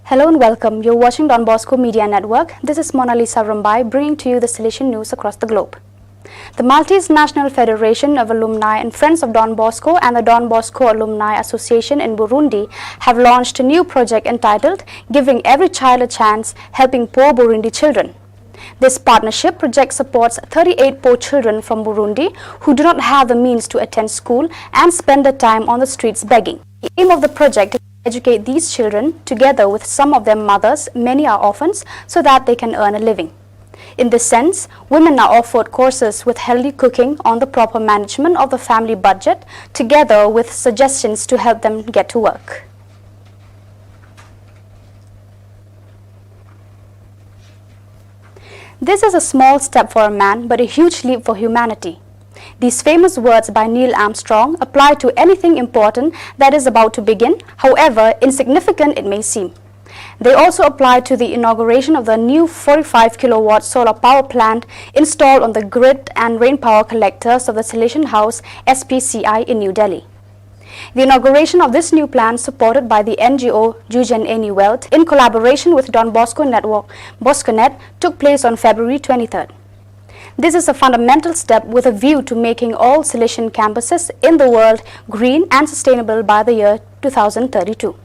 Hello and welcome. You're watching Don Bosco Media Network. This is Mona Lisa Rumbai bringing to you the Salesian news across the globe. The Maltese National Federation of Alumni and Friends of Don Bosco and the Don Bosco Alumni Association in Burundi have launched a new project entitled Giving Every Child a Chance, Helping Poor Burundi Children. This partnership project supports 38 poor children from Burundi who do not have the means to attend school and spend their time on the streets begging. The aim of the project is to educate these children together with some of their mothers, many are orphans, so that they can earn a living. In this sense, women are offered courses with healthy cooking on the proper management of the family budget, together with suggestions to help them get to work. This is a small step for a man, but a huge leap for humanity. These famous words by Neil Armstrong apply to anything important that is about to begin, however insignificant it may seem. They also apply to the inauguration of the new 45 kilowatt solar power plant installed on the grid and rain power collectors of the Salesian House SPCI in New Delhi. The inauguration of this new plant, supported by the NGO Jujen Eni Wealth in collaboration with Don Bosco Network BoscoNet, took place on February 23rd. This is a fundamental step with a view to making all Salesian campuses in the world green and sustainable by the year 2032.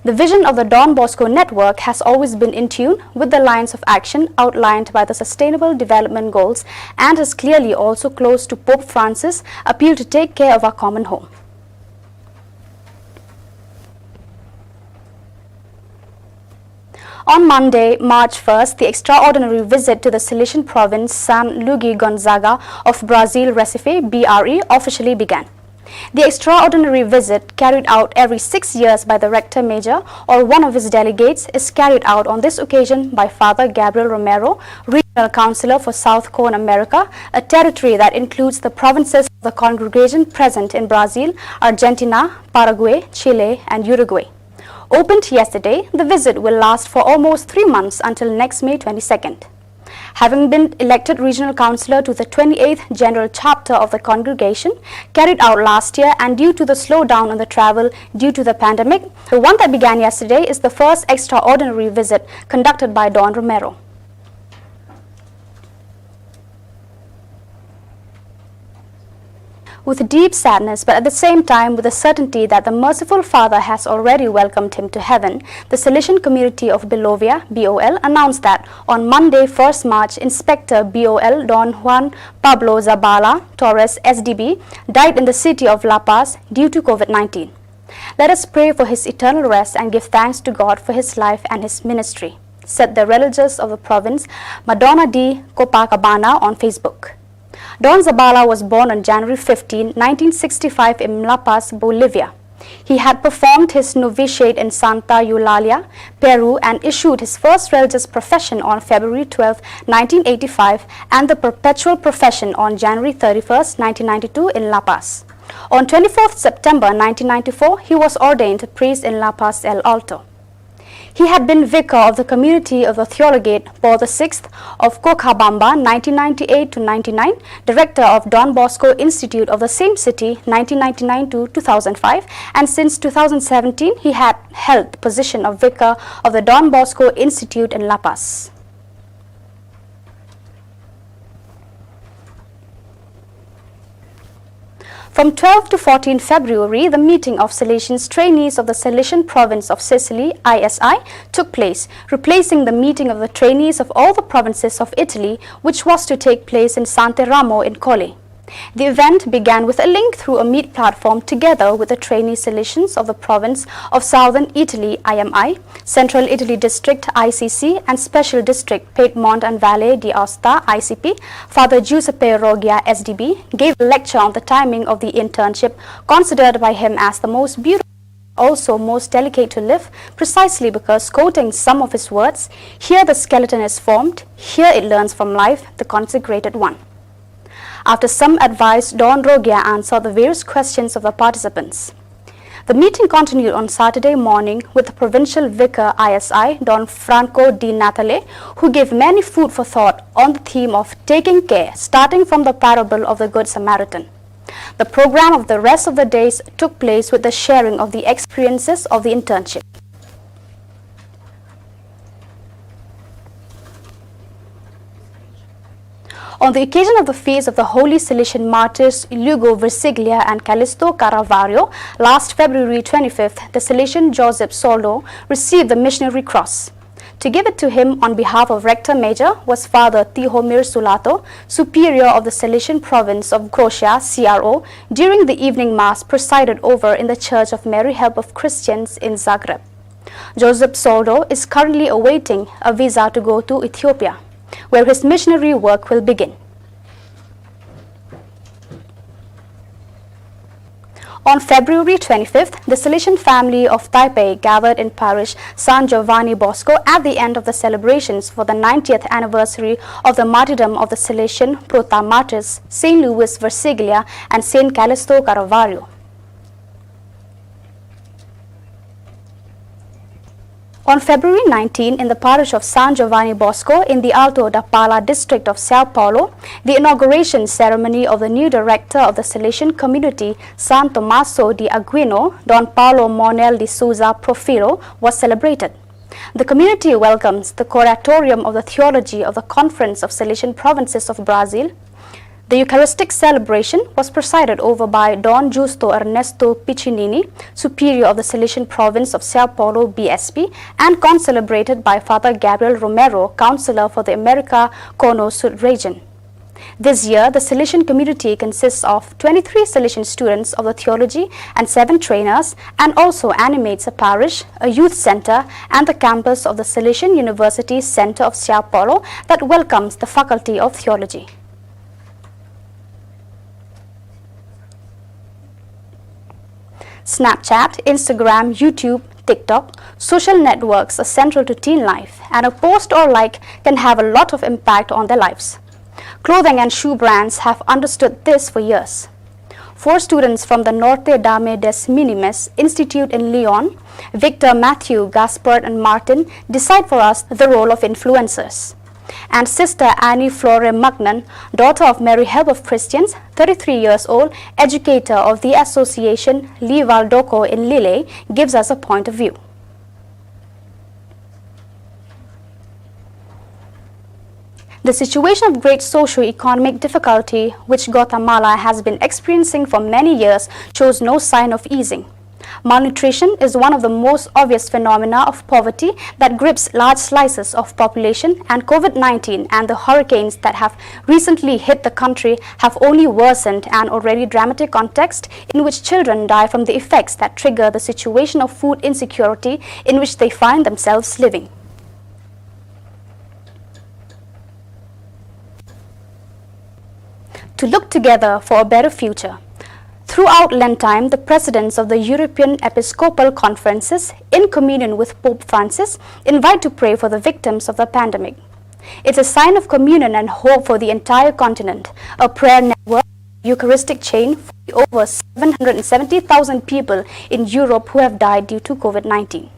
The vision of the Don Bosco Network has always been in tune with the lines of action outlined by the Sustainable Development Goals and is clearly also close to Pope Francis' appeal to take care of our common home. On Monday, March 1st, the extraordinary visit to the Salesian province San Luís Gonzaga of Brazil Recife, BRE, officially began. The extraordinary visit, carried out every 6 years by the Rector Major or one of his delegates, is carried out on this occasion by Father Gabriel Romero, Regional Councillor for South Cone America, a territory that includes the provinces of the congregation present in Brazil, Argentina, Paraguay, Chile and Uruguay. Opened yesterday, the visit will last for almost 3 months until next May 22nd. Having been elected Regional Councillor to the 28th General Chapter of the congregation, carried out last year and due to the slowdown on the travel due to the pandemic, the one that began yesterday is the first extraordinary visit conducted by Don Romero. With deep sadness, but at the same time with the certainty that the merciful Father has already welcomed him to heaven, the Salesian community of Bolivia, BOL, announced that on Monday, 1st March, Inspector BOL Don Juan Pablo Zabala Torres, SDB, died in the city of La Paz due to COVID-19. Let us pray for his eternal rest and give thanks to God for his life and his ministry, said the religious of the province, Madonna de Copacabana, on Facebook. Don Zabala was born on January 15, 1965 in La Paz, Bolivia. He had performed his novitiate in Santa Eulalia, Peru, and issued his first religious profession on February 12, 1985 and the perpetual profession on January 31, 1992 in La Paz. On 24 September 1994, he was ordained a priest in La Paz El Alto. He had been vicar of the community of the Theologate Paul VI of Cochabamba 1998-99, director of Don Bosco Institute of the same city 1999-2005, and since 2017 he had held the position of vicar of the Don Bosco Institute in La Paz. From 12 to 14 February, the meeting of Salesians trainees of the Salesian province of Sicily, ISI, took place, replacing the meeting of the trainees of all the provinces of Italy, which was to take place in Santeramo in Colle. The event began with a link through a meet platform together with the trainee Salesians of the province of Southern Italy, IMI, Central Italy District, ICC, and Special District, Piedmont and Valle d'Aosta, ICP. Father Giuseppe Roggia, SDB, gave a lecture on the timing of the internship, considered by him as the most beautiful, also most delicate to live, precisely because, quoting some of his words, "Here the skeleton is formed, here it learns from life, the consecrated one." After some advice, Don Roggia answered the various questions of the participants. The meeting continued on Saturday morning with the provincial vicar ISI, Don Franco Di Natale, who gave many food for thought on the theme of taking care, starting from the parable of the Good Samaritan. The program of the rest of the days took place with the sharing of the experiences of the internship. On the occasion of the feast of the Holy Salesian martyrs Lugo Versiglia and Callisto Caravaggio, last February 25th, the Salesian Joseph Soldo received the Missionary Cross. To give it to him on behalf of Rector Major was Father Tihomir Sulato, Superior of the Salesian Province of Croatia, CRO, during the evening Mass presided over in the Church of Mary Help of Christians in Zagreb. Joseph Soldo is currently awaiting a visa to go to Ethiopia, where his missionary work will begin. On February 25th, the Salesian family of Taipei gathered in parish San Giovanni Bosco at the end of the celebrations for the 90th anniversary of the martyrdom of the Salesian proto-martyrs St. Louis Versiglia and St. Callisto Caravaggio. On February 19, in the parish of San Giovanni Bosco in the Alto da Pala district of Sao Paulo, the inauguration ceremony of the new director of the Salesian community, San Tommaso di Aquino, Don Paulo Monel de Souza Profilo, was celebrated. The community welcomes the Curatorium of the Theology of the Conference of Salesian Provinces of Brazil. The Eucharistic celebration was presided over by Don Justo Ernesto Piccinini, Superior of the Salesian Province of Sao Paulo, BSP, and concelebrated by Father Gabriel Romero, Counselor for the America Cono Sud region. This year, the Salesian community consists of 23 Salesian students of the theology and 7 trainers, and also animates a parish, a youth center, and the campus of the Salesian University Center of Sao Paulo that welcomes the Faculty of Theology. Snapchat, Instagram, YouTube, TikTok, social networks are central to teen life, and a post or like can have a lot of impact on their lives. Clothing and shoe brands have understood this for years. 4 students from the Norte Dame des Minimes Institute in Lyon, Victor, Matthew, Gaspard, and Martin, decide for us the role of influencers. And Sister Annie Flore Magnan, daughter of Mary Help of Christians, 33 years old, educator of the association Li Valdoco in Lille, gives us a point of view. The situation of great socio-economic difficulty which Guatemala has been experiencing for many years shows no sign of easing. Malnutrition is one of the most obvious phenomena of poverty that grips large slices of population, and COVID-19 and the hurricanes that have recently hit the country have only worsened an already dramatic context in which children die from the effects that trigger the situation of food insecurity in which they find themselves living. To look together for a better future. Throughout Lent time, the presidents of the European Episcopal Conferences, in communion with Pope Francis, invite to pray for the victims of the pandemic. It's a sign of communion and hope for the entire continent, a prayer network, Eucharistic chain for the over 770,000 people in Europe who have died due to COVID-19.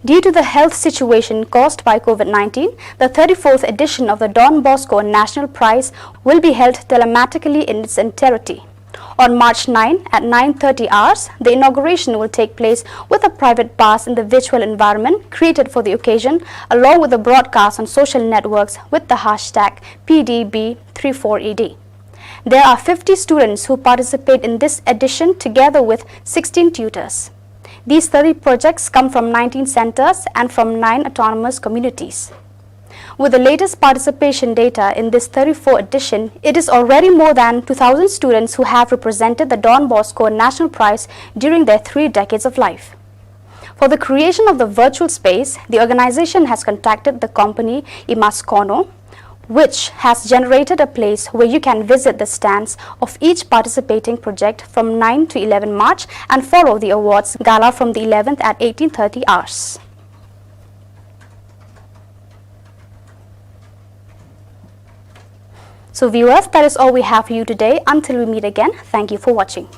Due to the health situation caused by COVID-19, the 34th edition of the Don Bosco National Prize will be held telematically in its entirety. On March 9 at 9:30 hours, the inauguration will take place with a private pass in the virtual environment created for the occasion, along with a broadcast on social networks with the hashtag PDB34ED. There are 50 students who participate in this edition together with 16 tutors. These 30 projects come from 19 centers and from 9 autonomous communities. With the latest participation data in this 34th edition, it is already more than 2,000 students who have represented the Don Bosco National Prize during their 3 decades of life. For the creation of the virtual space, the organization has contacted the company Imascono, which has generated a place where you can visit the stands of each participating project from 9 to 11 March and follow the awards gala from the 11th at 18:30 hours. So viewers, that is all we have for you today. Until we meet again, thank you for watching.